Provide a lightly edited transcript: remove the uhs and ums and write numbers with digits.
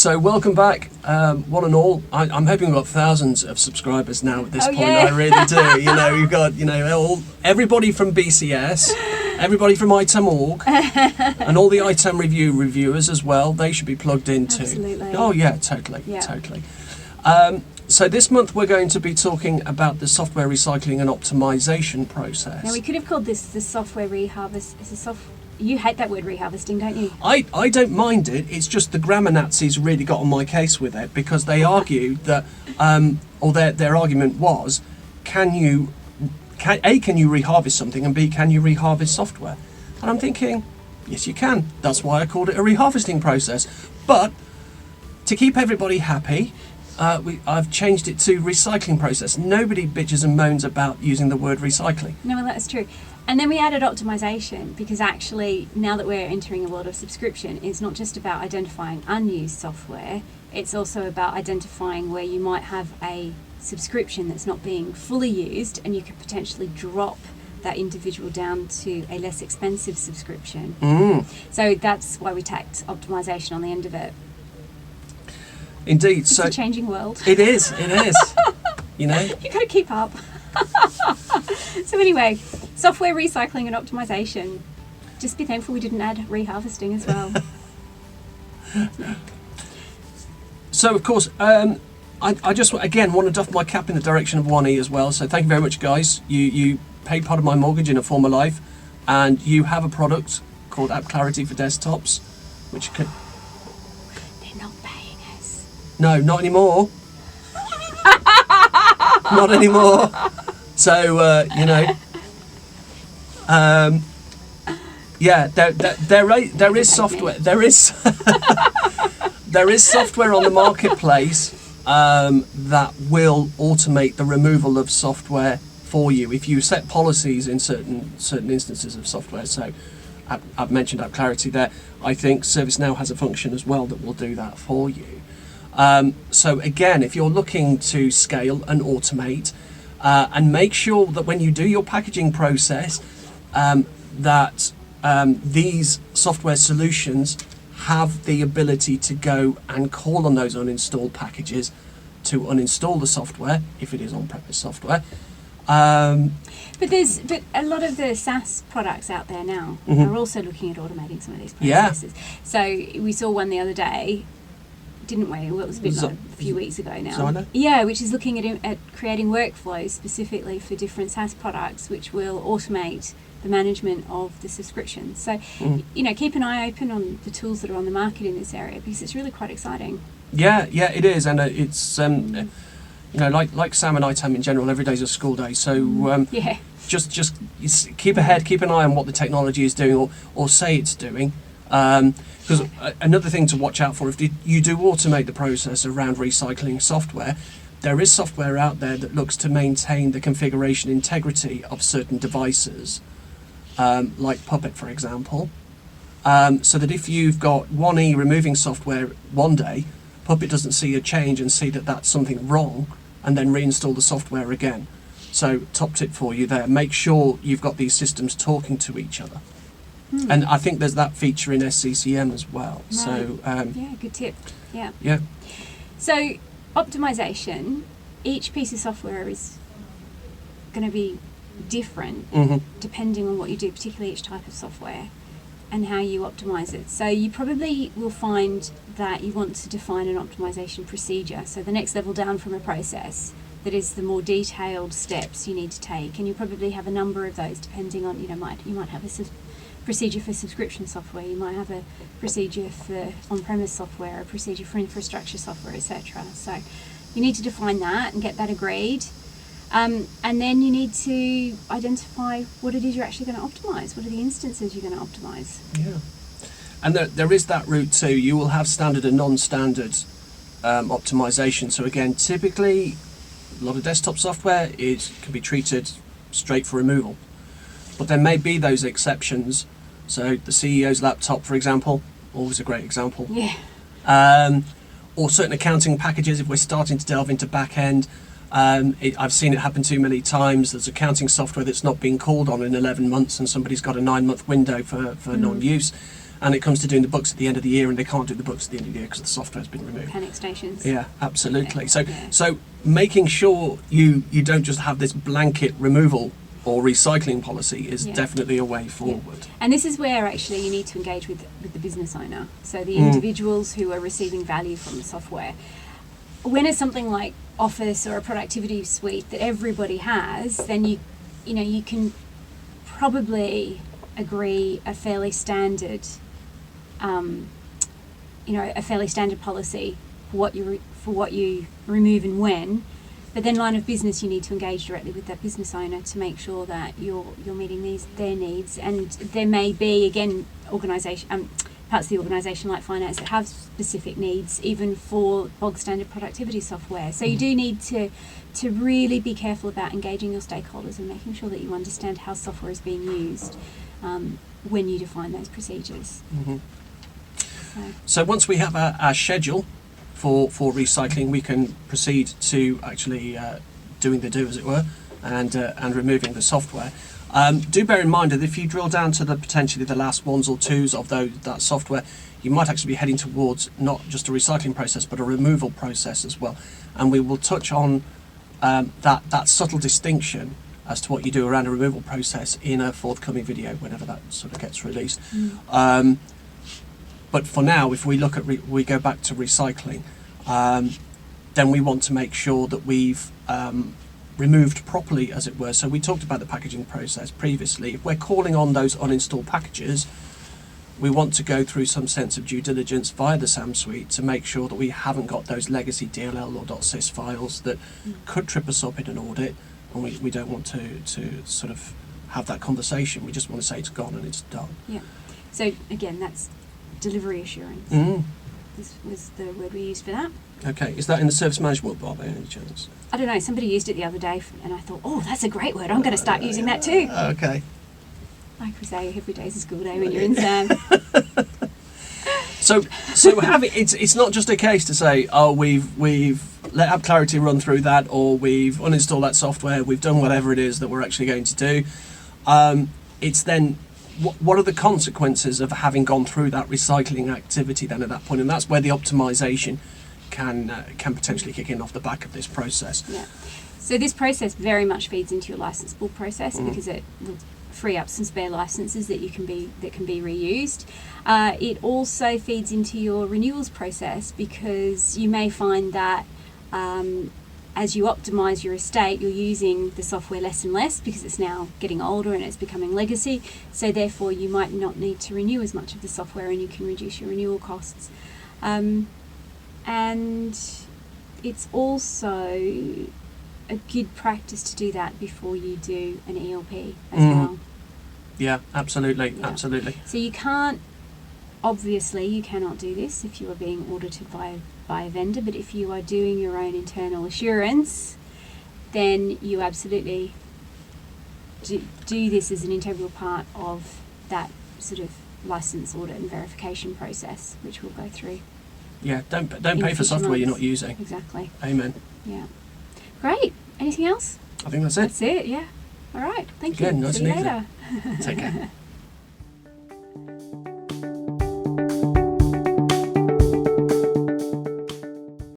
So welcome back, one and all. I'm hoping we've got thousands of subscribers now at this point. Yeah. I really do. You've got everybody from BCS, everybody from ITAM org, and all the ITAM reviewers as well. They should be plugged in too. Absolutely. Oh yeah, totally. So this month we're going to be talking about the software recycling and optimization process. Now we could have called this the software reharvest. You hate that word reharvesting, don't you? I don't mind it. It's just the grammar Nazis really got on my case with it because they argued that, or their argument was, can you reharvest something, and B, can you reharvest software? And I'm thinking, yes, you can. That's why I called it a reharvesting process. But to keep everybody happy, I've changed it to recycling process. Nobody bitches and moans about using the word recycling. No, well, that's true. And then we added optimization because actually now that we're entering a world of subscription, it's not just about identifying unused software, it's also about identifying where you might have a subscription that's not being fully used and you could potentially drop that individual down to a less expensive subscription. So that's why we tacked optimization on the end of it. Indeed. It's a changing world. It is. You've got to keep up. So anyway, software recycling and optimization. Just be thankful we didn't add reharvesting as well. So of course, I just again want to doff my cap in the direction of 1E as well. So thank you very much, guys. You paid part of my mortgage in a former life, and you have a product called App Clarity for desktops, which could. They're not paying us. No, not anymore. Not anymore. So there is software. There is there is software on the marketplace that will automate the removal of software for you if you set policies in certain instances of software. So I've mentioned App Clarity there. I think ServiceNow has a function as well that will do that for you. So again, if you're looking to scale and automate, and make sure that when you do your packaging process, that these software solutions have the ability to go and call on those uninstalled packages to uninstall the software, if it is on-premise software. But a lot of the SaaS products out there now are also looking at automating some of these processes. Yeah. So we saw one the other day, didn't we? Well, it was a few weeks ago now. Zyno? Yeah, which is looking at creating workflows specifically for different SaaS products, which will automate the management of the subscriptions. So, keep an eye open on the tools that are on the market in this area because it's really quite exciting. Yeah, it is, and it's like Sam and ITAM in general, every day's a school day. So just keep ahead, keep an eye on what the technology is doing or say it's doing. Because another thing to watch out for, if you do automate the process around recycling software, there is software out there that looks to maintain the configuration integrity of certain devices, like Puppet, for example. So that if you've got 1E removing software one day, Puppet doesn't see a change and see that that's something wrong, and then reinstall the software again. So top tip for you there, make sure you've got these systems talking to each other. And I think there's that feature in SCCM as well. Right. So good tip. Yeah. So optimization, each piece of software is going to be different depending on what you do, particularly each type of software and how you optimize it. So you probably will find that you want to define an optimization procedure. So the next level down from a process that is the more detailed steps you need to take, and you probably have a number of those depending on, you might have a procedure for subscription software, you might have a procedure for on-premise software, a procedure for infrastructure software, etc. So you need to define that and get that agreed. And then you need to identify what it is you're actually going to optimize. What are the instances you're going to optimize? Yeah. And there is that route too. You will have standard and non-standard optimization. So again, typically a lot of desktop software can be treated straight for removal. But there may be those exceptions. So the CEO's laptop, for example, always a great example. Yeah. Or certain accounting packages, if we're starting to delve into back end. I've seen it happen too many times. There's accounting software that's not been called on in 11 months and somebody's got a 9-month window for non-use. and it comes to doing the books at the end of the year, and they can't do the books at the end of the year because the software's been removed. Panic stations. Yeah, absolutely. So making sure you don't just have this blanket removal or recycling policy is definitely a way forward. Yeah. And this is where actually you need to engage with the business owner, so the individuals who are receiving value from the software. When it's something like Office or a productivity suite that everybody has, then you can probably agree a fairly standard policy for what you remove and when. But then line of business, you need to engage directly with that business owner to make sure that you're meeting their needs. And there may be, again, parts of the organisation like finance that have specific needs, even for bog standard productivity software. So you do need to really be careful about engaging your stakeholders and making sure that you understand how software is being used when you define those procedures. So once we have our schedule for recycling, we can proceed to actually doing the do, as it were, and removing the software. Do bear in mind that if you drill down to potentially the last ones or twos of that software, you might actually be heading towards not just a recycling process but a removal process as well. And we will touch on that subtle distinction as to what you do around a removal process in a forthcoming video whenever that sort of gets released. But for now, if we look at we go back to recycling, then we want to make sure that we've removed properly, as it were. So we talked about the packaging process previously. If we're calling on those uninstalled packages, we want to go through some sense of due diligence via the SAM suite to make sure that we haven't got those legacy DLL or .sys files that could trip us up in an audit, and we don't want to sort of have that conversation. We just want to say it's gone and it's done. Yeah. So again, that's delivery assurance. This was the word we used for that. Okay, is that in the service management bar by any chance? I don't know, somebody used it the other day and I thought, oh, that's a great word, I'm going to start using that too. Okay. Like we say, every day's a school day when you're in SAM. So it's not just a case to say, oh, we've let AppClarity run through that, or we've uninstalled that software, we've done whatever it is that we're actually going to do. It's then, what are the consequences of having gone through that recycling activity then at that point? And that's where the optimisation can potentially kick in off the back of this process. Yeah. So this process very much feeds into your licensable process because it will free up some spare licenses that can be reused. It also feeds into your renewals process because you may find that as you optimise your estate, you're using the software less and less because it's now getting older and it's becoming legacy. So therefore, you might not need to renew as much of the software, and you can reduce your renewal costs. And it's also a good practice to do that before you do an ELP as well. Yeah, absolutely, Yeah. absolutely. So you cannot do this if you are being audited by a vendor, but if you are doing your own internal assurance, then you absolutely do this as an integral part of that sort of license audit and verification process, which we'll go through. Yeah, don't pay for software you're not using. Exactly. Amen. Yeah. Great. Anything else? I think that's it. That's it, yeah. All right. Thank you. Again, nice See you and easy. later. Take care.